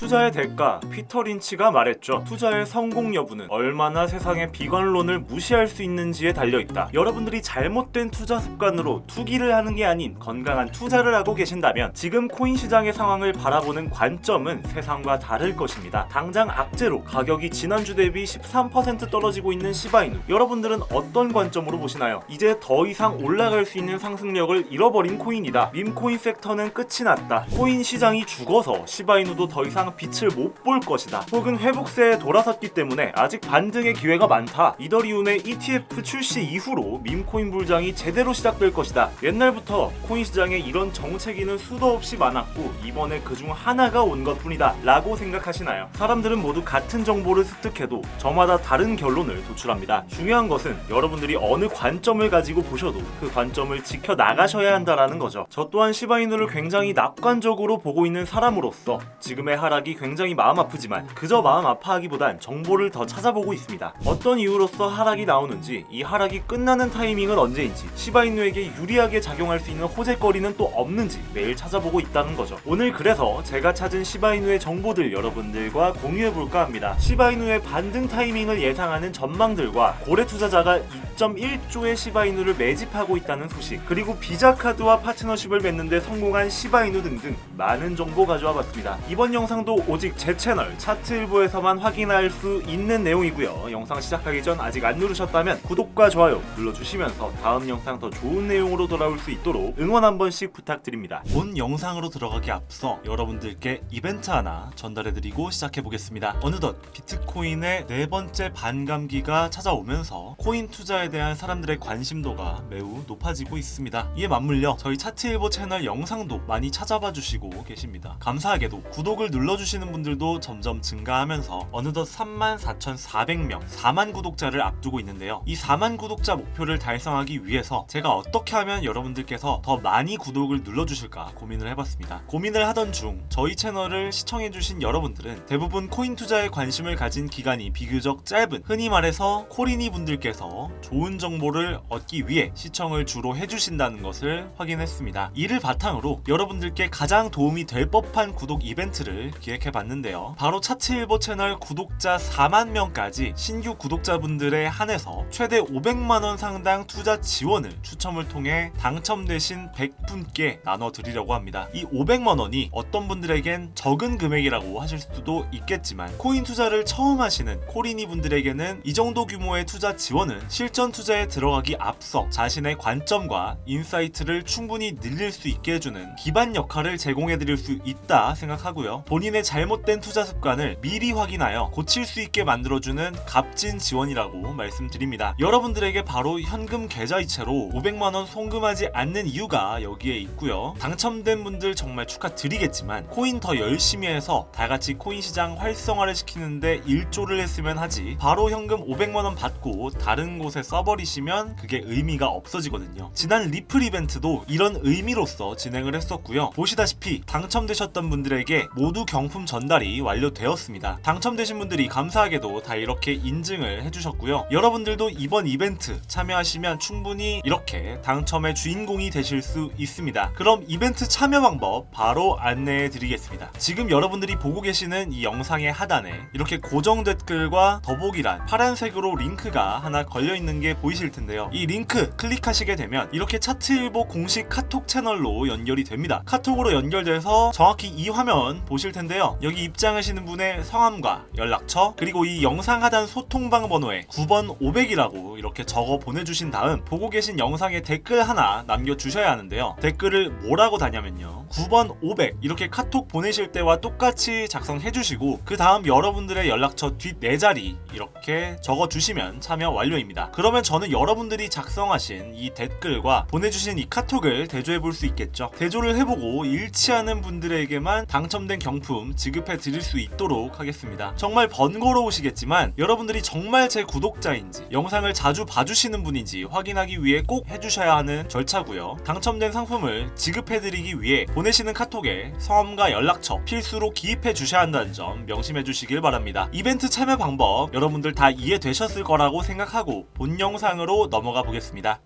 투자의 대가, 피터 린치가 말했죠. 투자의 성공 여부는 얼마나 세상의 비관론을 무시할 수 있는지에 달려있다. 여러분들이 잘못된 투자 습관으로 투기를 하는 게 아닌 건강한 투자를 하고 계신다면 지금 코인 시장의 상황을 바라보는 관점은 세상과 다를 것입니다. 당장 악재로 가격이 지난주 대비 13% 떨어지고 있는 시바이누, 여러분들은 어떤 관점으로 보시나요? 이제 더 이상 올라갈 수 있는 상승력을 잃어버린 코인이다. 밈코인 섹터는 끝이 났다. 코인 시장이 죽어서 시바이누도 더 이상 빛을 못 볼 것이다. 혹은 회복세에 돌아섰기 때문에 아직 반등의 기회가 많다. 이더리움의 ETF 출시 이후로 밈코인 불장이 제대로 시작될 것이다. 옛날부터 코인 시장에 이런 정체기는 수도 없이 많았고 이번에 그중 하나가 온 것뿐이다 라고 생각하시나요? 사람들은 모두 같은 정보를 습득해도 저마다 다른 결론을 도출합니다. 중요한 것은 여러분들이 어느 관점을 가지고 보셔도 그 관점을 지켜나가셔야 한다라는 거죠. 저 또한 시바이누를 굉장히 낙관적으로 보고 있는 사람으로서 지금의 하락이 굉장히 마음 아프지만 그저 마음 아파하기보단 정보를 더 찾아보고 있습니다. 어떤 이유로서 하락이 나오는지, 이 하락이 끝나는 타이밍은 언제인지, 시바이누에게 유리하게 작용할 수 있는 호재거리는 또 없는지 매일 찾아보고 있다는 거죠. 오늘 그래서 제가 찾은 시바이누의 정보들 여러분들과 공유해볼까 합니다. 시바이누의 반등 타이밍을 예상하는 전망들과 고래 투자자가 2.1조의 시바이누를 매집하고 있다는 소식, 그리고 비자카드와 파트너십을 맺는데 성공한 시바이누 등등 많은 정보 가져와 봤습니다. 이번 영상도 오직 제 채널 차트일보에서만 확인할 수 있는 내용이고요. 영상 시작하기 전 아직 안 누르셨다면 구독과 좋아요 눌러주시면서 다음 영상 더 좋은 내용으로 돌아올 수 있도록 응원 한 번씩 부탁드립니다. 본 영상으로 들어가기 앞서 여러분들께 이벤트 하나 전달해드리고 시작해보겠습니다. 어느덧 비트코인의 네 번째 반감기가 찾아오면서 코인 투자에 대한 사람들의 관심도가 매우 높아지고 있습니다. 이에 맞물려 저희 차트일보 채널 영상도 많이 찾아봐 주시고 계십니다. 감사하게도 구독을 눌러주시는 분들도 점점 증가하면서 어느덧 34,400명, 4만 구독자를 앞두고 있는데요. 이 4만 구독자 목표를 달성하기 위해서 제가 어떻게 하면 여러분들께서 더 많이 구독을 눌러주실까 고민을 해봤습니다. 고민을 하던 중 저희 채널을 시청해주신 여러분들은 대부분 코인 투자에 관심을 가진 기간이 비교적 짧은, 흔히 말해서 코리니 분들께서 좋은 정보를 얻기 위해 시청을 주로 해주신다는 것을 확인했습니다. 이를 바탕으로 여러분들께 가장 도움이 될 법한 구독 이벤트를 기획해봤는데요. 바로 차트일보 채널 구독자 4만 명까지 신규 구독자분들에 한해서 최대 500만원 상당 투자 지원을 추첨을 통해 당첨되신 100분께 나눠드리려고 합니다. 이 500만원이 어떤 분들에겐 적은 금액이라고 하실 수도 있겠지만 코인 투자를 처음 하시는 코리니 분들에게는 이 정도 규모의 투자 지원은 실전 투자에 들어가기 앞서 자신의 관점과 인사이트를 충분히 늘릴 수 있게 해주는 기반 역할을 제공해드릴 수 있다 생각하고요. 본인의 잘못된 투자 습관을 미리 확인하여 고칠 수 있게 만들어주는 값진 지원이라고 말씀드립니다. 여러분들에게 바로 현금 계좌이체로 500만원 송금하지 않는 이유가 여기에 있고요. 당첨된 분들 정말 축하드리겠지만 코인 더 열심히 해서 다같이 코인 시장 활성화를 시키는데 일조를 했으면 하지, 바로 현금 500만원 받고 다른 곳에 써버리시면 그게 의미가 없어지거든요. 지난 리플 이벤트도 이런 의미로서 진행을 했었고요. 보시다시피 당첨되셨던 분들에게 모두 경품 전달이 완료되었습니다. 당첨되신 분들이 감사하게도 다 이렇게 인증을 해주셨고요. 여러분들도 이번 이벤트 참여하시면 충분히 이렇게 당첨의 주인공이 되실 수 있습니다. 그럼 이벤트 참여 방법 바로 안내해 드리겠습니다. 지금 여러분들이 보고 계시는 이 영상의 하단에 이렇게 고정 댓글과 더보기란 파란색으로 링크가 하나 걸려있는 게 보이실 텐데요. 이 링크 클릭하시게 되면 이렇게 차트일보 공식 카톡 채널로 연결이 됩니다. 카톡으로 연결돼서 정확히 이 화면 보실 텐데요. 여기 입장하시는 분의 성함과 연락처, 그리고 이 영상 하단 소통방 번호에 9번 500이라고 이렇게 적어 보내주신 다음 보고 계신 영상에 댓글 하나 남겨주셔야 하는데요. 댓글을 뭐라고 다냐면요, 9번 500 이렇게 카톡 보내실 때와 똑같이 작성해주시고 그 다음 여러분들의 연락처 뒷 4자리 이렇게 적어주시면 참여 완료입니다. 그러면 저는 여러분들이 작성하신 이 댓글과 보내주신 이 카톡을 대조해 볼 수 있겠죠. 대조를 해보고 일치하는 분들에게만 당첨된 경품 지급해 드릴 수 있도록 하겠습니다. 정말 번거로우시겠지만 여러분들이 정말 제 구독자인지 영상을 자주 봐주시는 분인지 확인하기 위해 꼭 해주셔야 하는 절차고요. 당첨된 상품을 지급해 드리기 위해 보내시는 카톡에 성함과 연락처 필수로 기입해 주셔야 한다는 점 명심해 주시길 바랍니다. 이벤트 참여 방법 여러분들 다 이해되셨을 거라고 생각하고 본 영상으로 넘어가 보겠습니다.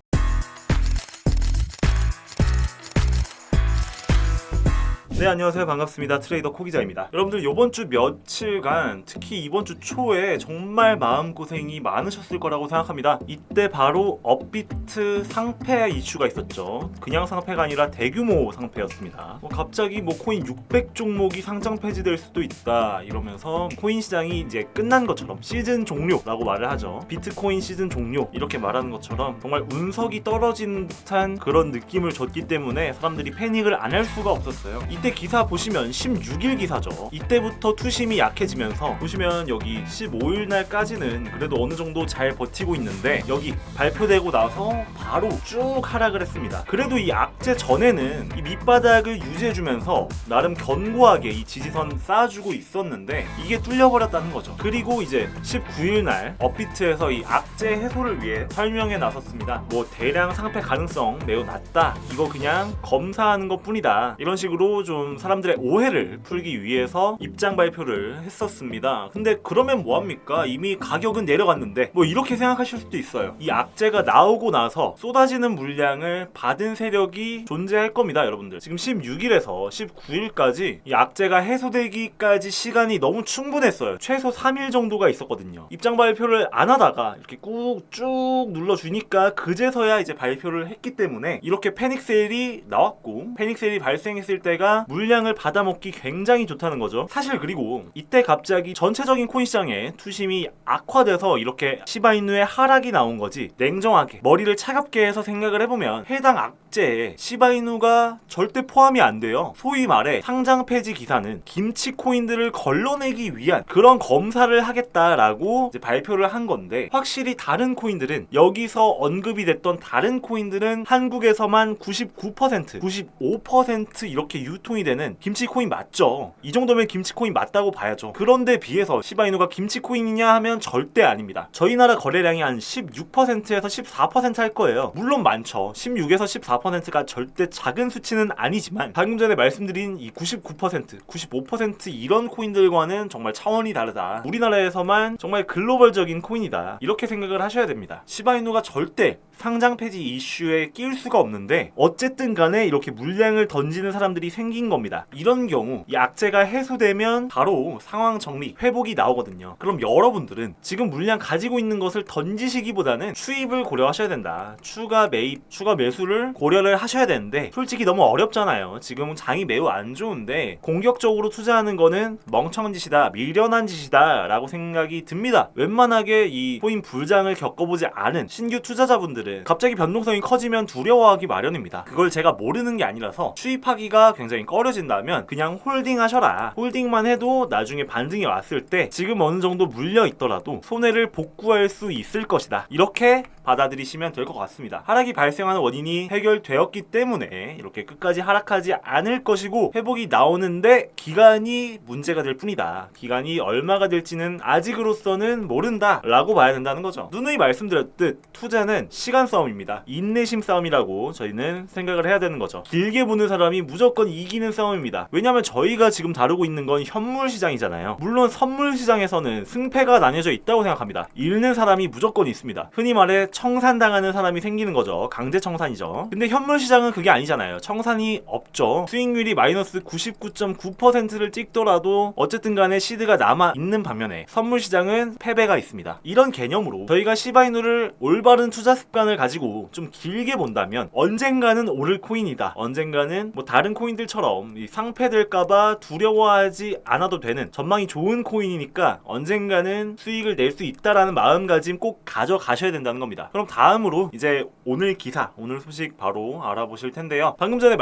네, 안녕하세요. 반갑습니다. 트레이더 코기자입니다. 여러분들 이번 주 며칠간 특히 이번 주 초에 정말 마음고생이 많으셨을 거라고 생각합니다. 이때 바로 업비트 상패 이슈가 있었죠. 그냥 상패가 아니라 대규모 상패였습니다. 갑자기 코인 600 종목이 상장 폐지될 수도 있다 이러면서 코인 시장이 이제 끝난 것처럼 시즌 종료라고 말을 하죠. 비트코인 시즌 종료 이렇게 말하는 것처럼 정말 운석이 떨어진 듯한 그런 느낌을 줬기 때문에 사람들이 패닉을 안 할 수가 없었어요. 이때 기사 보시면 16일 기사죠. 이때부터 투심이 약해지면서 보시면 여기 15일 날까지는 그래도 어느 정도 잘 버티고 있는데 여기 발표되고 나서 바로 쭉 하락을 했습니다. 그래도 이 악재 전에는 이 밑바닥을 유지해주면서 나름 견고하게 이 지지선 쌓아주고 있었는데 이게 뚫려버렸다는 거죠. 그리고 이제 19일 날 업비트에서 이 악재 해소를 위해 설명에 나섰습니다. 대량 상패 가능성 매우 낮다. 이거 그냥 검사하는 것 뿐이다. 이런 식으로 좀 사람들의 오해를 풀기 위해서 입장 발표를 했었습니다. 근데 그러면 뭐합니까? 이미 가격은 내려갔는데 이렇게 생각하실 수도 있어요. 이 악재가 나오고 나서 쏟아지는 물량을 받은 세력이 존재할 겁니다. 여러분들 지금 16일에서 19일까지 이 악재가 해소되기까지 시간이 너무 충분했어요. 최소 3일 정도가 있었거든요. 입장 발표를 안 하다가 이렇게 꾹 쭉 눌러주니까 그제서야 이제 발표를 했기 때문에 이렇게 패닉 세일이 나왔고, 패닉 세일이 발생했을 때가 물량을 받아먹기 굉장히 좋다는 거죠. 사실 그리고 이때 갑자기 전체적인 코인 시장에 투심이 악화돼서 이렇게 시바이누의 하락이 나온 거지, 냉정하게 머리를 차갑게 해서 생각을 해보면 해당 악재에 시바이누가 절대 포함이 안 돼요. 소위 말해 상장 폐지 기사는 김치 코인들을 걸러내기 위한 그런 검사를 하겠다라고 이제 발표를 한 건데, 확실히 다른 코인들은, 여기서 언급이 됐던 다른 코인들은 한국에서만 99%, 95% 이렇게 유통이 되는 김치코인 맞죠? 이 정도면 김치코인 맞다고 봐야죠. 그런데 비해서 시바이누가 김치코인이냐 하면 절대 아닙니다. 저희 나라 거래량이 한 16%에서 14% 할 거예요. 물론 많죠. 16에서 14%가 절대 작은 수치는 아니지만 방금 전에 말씀드린 이 99%, 95% 이런 코인들과는 정말 차원이 다르다. 우리나라에서만 정말 글로벌적인 코인이다. 이렇게 생각을 하셔야 됩니다. 시바이누가 절대 상장 폐지 이슈에 끼울 수가 없는데 어쨌든 간에 이렇게 물량을 던지는 사람들이 생긴 겁니다. 이런 경우 이 악재가 해소되면 바로 상황 정리, 회복이 나오거든요. 그럼 여러분들은 지금 물량 가지고 있는 것을 던지시기보다는 수입을 고려하셔야 된다. 추가 매입, 추가 매수를 고려를 하셔야 되는데 솔직히 너무 어렵잖아요. 지금은 장이 매우 안 좋은데 공격적으로 투자하는 거는 멍청한 짓이다, 미련한 짓이다 라고 생각이 듭니다. 웬만하게 이 코인 불장을 겪어보지 않은 신규 투자자분들은 갑자기 변동성이 커지면 두려워하기 마련입니다. 그걸 제가 모르는 게 아니라서 수입하기가 굉장히 꺼려진다면 그냥 홀딩 하셔라. 홀딩만 해도 나중에 반등이 왔을 때 지금 어느 정도 물려 있더라도 손해를 복구할 수 있을 것이다. 이렇게 받아들이시면 될 것 같습니다. 하락이 발생하는 원인이 해결되었기 때문에 이렇게 끝까지 하락하지 않을 것이고, 회복이 나오는데 기간이 문제가 될 뿐이다. 기간이 얼마가 될지는 아직으로서는 모른다 라고 봐야 된다는 거죠. 누누이 말씀드렸듯 투자는 시간 싸움입니다. 인내심 싸움이라고 저희는 생각을 해야 되는 거죠. 길게 보는 사람이 무조건 이기는 싸움입니다. 왜냐하면 저희가 지금 다루고 있는 건 현물 시장이잖아요. 물론 선물 시장에서는 승패가 나뉘어져 있다고 생각합니다. 잃는 사람이 무조건 있습니다. 흔히 말해 청산당하는 사람이 생기는 거죠. 강제 청산이죠. 근데 현물 시장은 그게 아니잖아요. 청산이 없죠. 수익률이 마이너스 99.9%를 찍더라도 어쨌든 간에 시드가 남아 있는 반면에 선물 시장은 패배가 있습니다. 이런 개념으로 저희가 시바이누를 올바른 투자 습관을 가지고 좀 길게 본다면 언젠가는 오를 코인이다. 언젠가는 다른 코인들처럼 상패될까봐 두려워하지 않아도 되는 전망이 좋은 코인이니까 언젠가는 수익을 낼 수 있다라는 마음가짐 꼭 가져가셔야 된다는 겁니다. 그럼 다음으로 이제 오늘 기사, 오늘 소식 바로 알아보실 텐데요. 방금 전에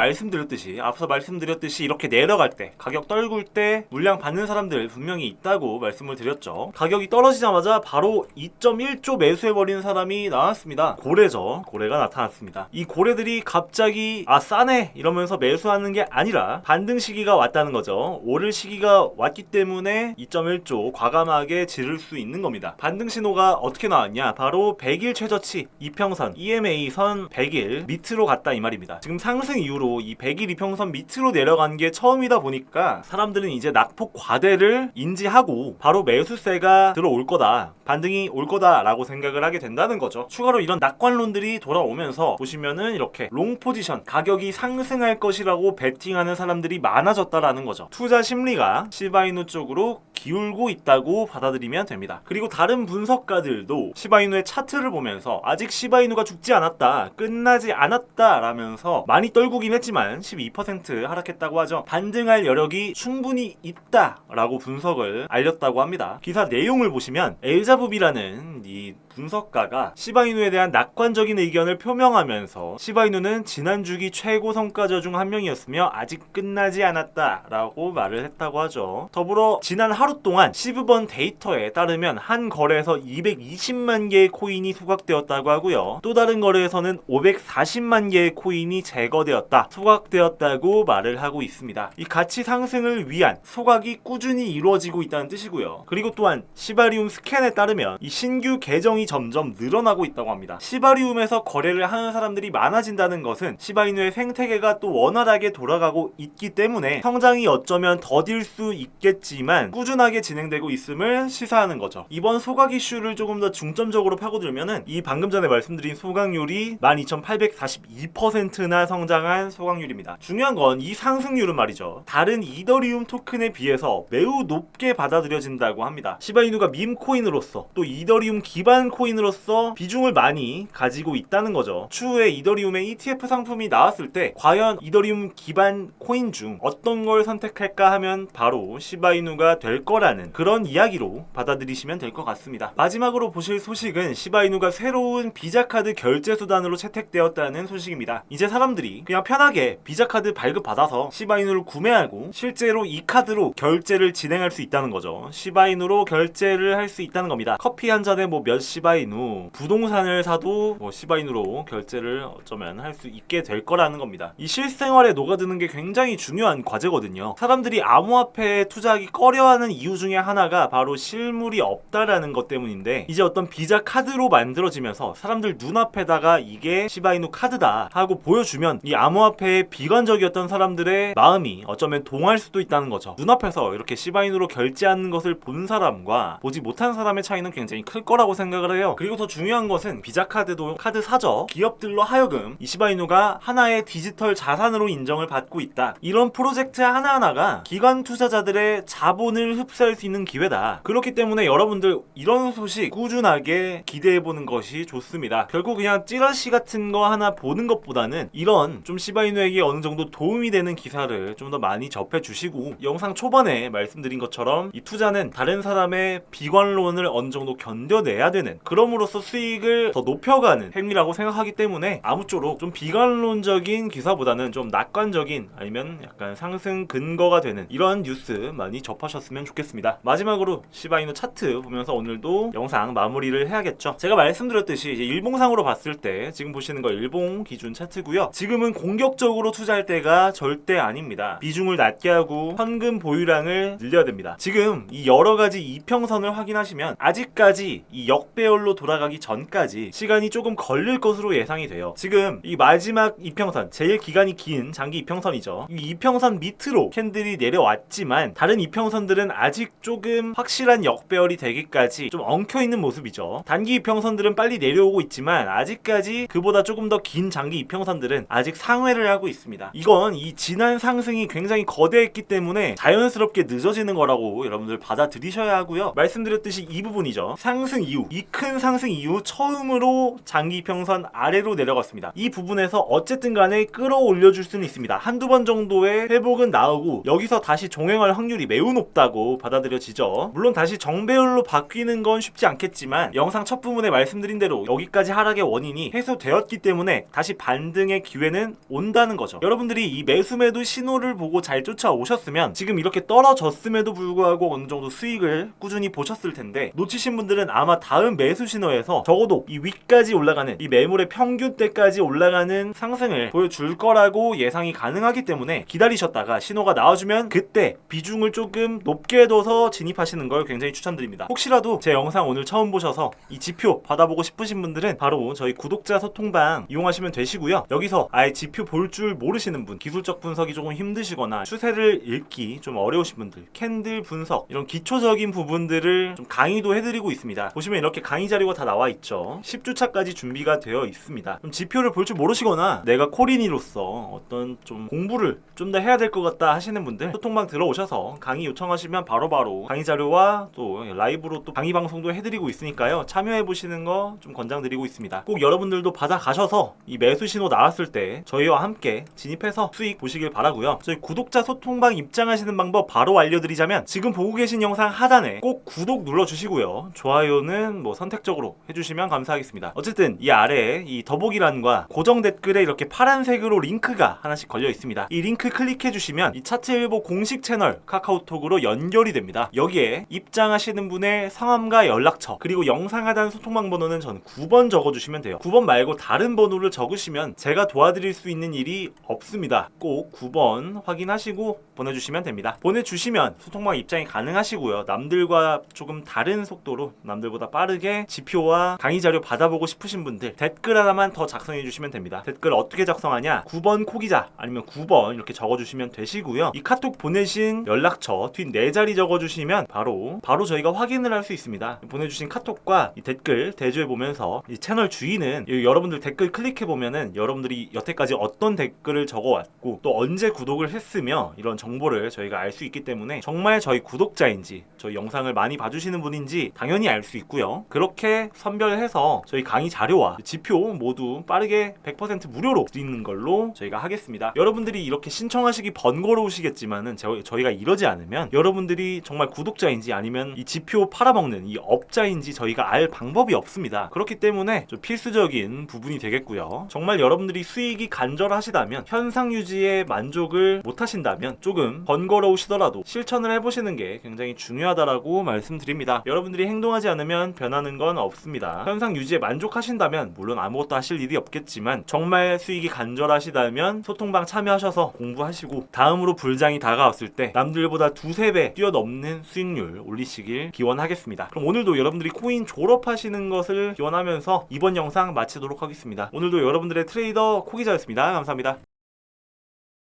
앞서 말씀드렸듯이 이렇게 내려갈 때, 가격 떨굴 때 물량 받는 사람들 분명히 있다고 말씀을 드렸죠. 가격이 떨어지자마자 바로 2.1조 매수해버리는 사람이 나왔습니다. 고래죠. 고래가 나타났습니다. 이 고래들이 갑자기 싸네 이러면서 매수하는 게 아니라 반등 시기가 왔다는 거죠. 오를 시기가 왔기 때문에 2.1조 과감하게 지를 수 있는 겁니다. 반등 신호가 어떻게 나왔냐? 바로 100일 최저치 이평선 EMA 선 100일 밑으로 갔다 이 말입니다. 지금 상승 이후로 이 100일 이평선 밑으로 내려간 게 처음이다 보니까 사람들은 이제 낙폭 과대를 인지하고 바로 매수세가 들어올 거다, 반등이 올 거다라고 생각을 하게 된다는 거죠. 추가로 이런 낙관론들이 돌아오면서 보시면은 이렇게 롱 포지션, 가격이 상승할 것이라고 베팅하는 사람들이 많아졌다라는 거죠. 투자 심리가 시바이누 쪽으로 기울고 있다고 받아들이면 됩니다. 그리고 다른 분석가들도 시바이누의 차트를 보면서 아직 시바이누가 죽지 않았다, 끝나지 않았다 라면서 많이 떨구긴 했지만 12% 하락했다고 하죠. 반등할 여력이 충분히 있다 라고 분석을 알렸다고 합니다. 기사 내용을 보시면 엘자부비라는 이 분석가가 시바이누에 대한 낙관적인 의견을 표명하면서 시바이누는 지난 주기 최고 성과자 중 한 명이었으며 아직 끝나지 않았다라고 말을 했다고 하죠. 더불어 지난 하루 동안 시브번 데이터에 따르면 한 거래에서 220만 개의 코인이 소각되었다고 하고요. 또 다른 거래에서는 540만 개의 코인이 제거되었다, 소각되었다고 말을 하고 있습니다. 이 가치 상승을 위한 소각이 꾸준히 이루어지고 있다는 뜻이고요. 그리고 또한 시바리움 스캔에 따르면 이 신규 계정이 점점 늘어나고 있다고 합니다. 시바리움에서 거래를 하는 사람들이 많아진다는 것은 시바이누의 생태계가 또 원활하게 돌아가고 있기 때문에 성장이 어쩌면 더딜 수 있겠지만 꾸준하게 진행되고 있음을 시사하는 거죠. 이번 소각 이슈를 조금 더 중점적으로 파고들면은 이 방금 전에 말씀드린 소각률이 12,842%나 성장한 소각률입니다. 중요한 건 이 상승률은 말이죠, 다른 이더리움 토큰에 비해서 매우 높게 받아들여진다고 합니다. 시바이누가 밈코인으로서 또 이더리움 기반 코인으로서 비중을 많이 가지고 있다는 거죠. 추후에 이더리움의 ETF 상품이 나왔을 때 과연 이더리움 기반 코인 중 어떤 걸 선택할까 하면 바로 시바이누가 될 거라는 그런 이야기로 받아들이시면 될 것 같습니다. 마지막으로 보실 소식은 시바이누가 새로운 비자카드 결제 수단으로 채택되었다는 소식입니다. 이제 사람들이 그냥 편하게 비자카드 발급받아서 시바이누를 구매하고 실제로 이 카드로 결제를 진행할 수 있다는 거죠. 시바이누로 결제를 할 수 있다는 겁니다. 커피 한 잔에 뭐 몇 시바이누, 부동산을 사도 뭐 시바이누로 결제를 어쩌면 할 수 있게 될 거라는 겁니다. 이 실생활에 녹아드는 게 굉장히 중요한 과제거든요. 사람들이 암호화폐에 투자하기 꺼려하는 이유 중에 하나가 바로 실물이 없다라는 것 때문인데, 이제 어떤 비자 카드로 만들어지면서 사람들 눈앞에다가 이게 시바이누 카드다 하고 보여주면 이 암호화폐에 비관적이었던 사람들의 마음이 어쩌면 동할 수도 있다는 거죠. 눈앞에서 이렇게 시바이누로 결제하는 것을 본 사람과 보지 못한 사람의 차이는 굉장히 클 거라고 생각을 해요. 그리고 더 중요한 것은 비자 카드도 카드 사죠. 기업들로 하여금 이 시바이누가 하나의 디지털 자산으로 인정을 받고 있다. 이런 프로젝트 하나하나가 기관 투자자들의 자본을 흡수할 수 있는 기회다. 그렇기 때문에 여러분들 이런 소식 꾸준하게 기대해보는 것이 좋습니다. 결국 그냥 찌라시 같은 거 하나 보는 것보다는 이런 좀 시바이누에게 어느 정도 도움이 되는 기사를 좀 더 많이 접해주시고, 영상 초반에 말씀드린 것처럼 이 투자는 다른 사람의 비관론을 어느 정도 견뎌내야 되는, 그럼으로써 수익을 더 높여가는 행위라고 생각하기 때문에 아무쪼록 좀 비관론적인 기사보다는 좀 낙관적인, 아니면 약간 상승 근거가 되는 이런 뉴스 많이 접하셨으면 좋겠습니다. 마지막으로 시바이누 차트 보면서 오늘도 영상 마무리를 해야겠죠. 제가 말씀드렸듯이 이제 일봉상으로 봤을 때 지금 보시는 거 일봉 기준 차트고요. 지금은 공격적으로 투자할 때가 절대 아닙니다. 비중을 낮게 하고 현금 보유량을 늘려야 됩니다. 지금 이 여러가지 이평선을 확인하시면 아직까지 이 역배열로 돌아가기 전까지 시간이 조금 걸릴 것으로 예상이 돼요. 지금 이 마지막 이평선, 제일 기간이 긴 장기 이평선이죠. 이 이평선 밑으로 캔들이 내려왔지만 다른 이평선들은 아직 조금 확실한 역배열이 되기까지 좀 엉켜있는 모습이죠. 단기 이평선들은 빨리 내려오고 있지만 아직까지 그보다 조금 더 긴 장기 이평선들은 아직 상회를 하고 있습니다. 이건 이 지난 상승이 굉장히 거대했기 때문에 자연스럽게 늦어지는 거라고 여러분들 받아들이셔야 하고요. 말씀드렸듯이 이 부분이죠. 상승 이후, 이 큰 상승 이후 처음으로 장기 이평선 아래로 내려갔습니다. 이 부분에서 어쨌든 간에 끌어올려줄 수는 있습니다. 한두 번 정도의 회복은 나오고 여기서 다시 종행할 확률이 매우 높다고 받아들여지죠. 물론 다시 정배열로 바뀌는 건 쉽지 않겠지만 영상 첫 부분에 말씀드린 대로 여기까지 하락의 원인이 해소되었기 때문에 다시 반등의 기회는 온다는 거죠. 여러분들이 이 매수매도 신호를 보고 잘 쫓아오셨으면 지금 이렇게 떨어졌음에도 불구하고 어느 정도 수익을 꾸준히 보셨을 텐데, 놓치신 분들은 아마 다음 매수 신호에서 적어도 이 위까지 올라가는, 이 매물의 평균대까지 올라가는 상승을 보여줄 거라고 예상이 가능하기 때문에 기다리셨다가 신호가 나와주면 그때 비중을 조금 높게 염두에 둬서 진입하시는 걸 굉장히 추천드립니다. 혹시라도 제 영상 오늘 처음 보셔서 이 지표 받아보고 싶으신 분들은 바로 저희 구독자 소통방 이용하시면 되시고요. 여기서 아예 지표 볼 줄 모르시는 분, 기술적 분석이 조금 힘드시거나 추세를 읽기 좀 어려우신 분들, 캔들 분석 이런 기초적인 부분들을 좀 강의도 해드리고 있습니다. 보시면 이렇게 강의 자료가 다 나와 있죠. 10주차까지 준비가 되어 있습니다. 좀 지표를 볼 줄 모르시거나 내가 코린이로서 어떤 좀 공부를 좀 더 해야 될 것 같다 하시는 분들 소통방 들어오셔서 강의 요청하시면 바로바로 강의 자료와 또 라이브로 또 강의 방송도 해드리고 있으니까요. 참여해 보시는 거 좀 권장드리고 있습니다. 꼭 여러분들도 받아 가셔서 이 매수 신호 나왔을 때 저희와 함께 진입해서 수익 보시길 바라고요. 저희 구독자 소통방 입장하시는 방법 바로 알려드리자면 지금 보고 계신 영상 하단에 꼭 구독 눌러주시고요. 좋아요는 뭐 선택적으로 해주시면 감사하겠습니다. 어쨌든 이 아래에 이 더보기란과 고정 댓글에 이렇게 파란색으로 링크가 하나씩 걸려 있습니다. 이 링크 클릭해 주시면 이 차트일보 공식 채널 카카오톡으로 연결이 됩니다. 여기에 입장하시는 분의 성함과 연락처 그리고 영상 하단 소통방 번호는 전 9번 적어주시면 돼요. 9번 말고 다른 번호를 적으시면 제가 도와드릴 수 있는 일이 없습니다. 꼭 9번 확인하시고 보내주시면 됩니다. 보내주시면 소통방 입장이 가능하시고요. 남들과 조금 다른 속도로 남들보다 빠르게 지표와 강의 자료 받아보고 싶으신 분들 댓글 하나만 더 작성해 주시면 됩니다. 댓글 어떻게 작성하냐? 9번 코기자 아니면 9번 이렇게 적어주시면 되시고요. 이 카톡 보내신 연락처 뒷 4자리 적어주시면 바로 저희가 확인을 할 수 있습니다. 보내주신 카톡과 이 댓글 대조해 보면서 이 채널 주인은 여러분들 댓글 클릭해 보면은 여러분들이 여태까지 어떤 댓글을 적어왔고 또 언제 구독을 했으며 이런 정보를 저희가 알 수 있기 때문에 정말 저희 구독자인지 저희 영상을 많이 봐주시는 분인지 당연히 알 수 있고요. 그렇게 선별해서 저희 강의 자료와 지표 모두 빠르게 100% 무료로 드리는 걸로 저희가 하겠습니다. 여러분들이 이렇게 신청하시기 번거로우시겠지만은 저희가 이러지 않으면 여러분들이 정말 구독자인지 아니면 이 지표 팔아먹는 이 업자인지 저희가 알 방법이 없습니다. 그렇기 때문에 좀 필수적인 부분이 되겠고요. 정말 여러분들이 수익이 간절하시다면 현상 유지에 만족을 못하신다면 조금 번거로우시더라도 실천을 해보시는 게 굉장히 중요하다라고 말씀드립니다. 여러분들이 행동하지 않으면 변하는 건 없습니다. 현상 유지에 만족하신다면 물론 아무것도 하실 일이 없겠지만 정말 수익이 간절하시다면 소통방 참여하셔서 공부하시고 다음으로 불장이 다가왔을 때 남들보다 2~3배 뛰어넘는 수익률 올리시길 기원하겠습니다. 그럼 오늘도 여러분들이 코인 졸업하시는 것을 기원하면서 이번 영상 마치도록 하겠습니다. 오늘도 여러분들의 트레이더 코기자였습니다. 감사합니다.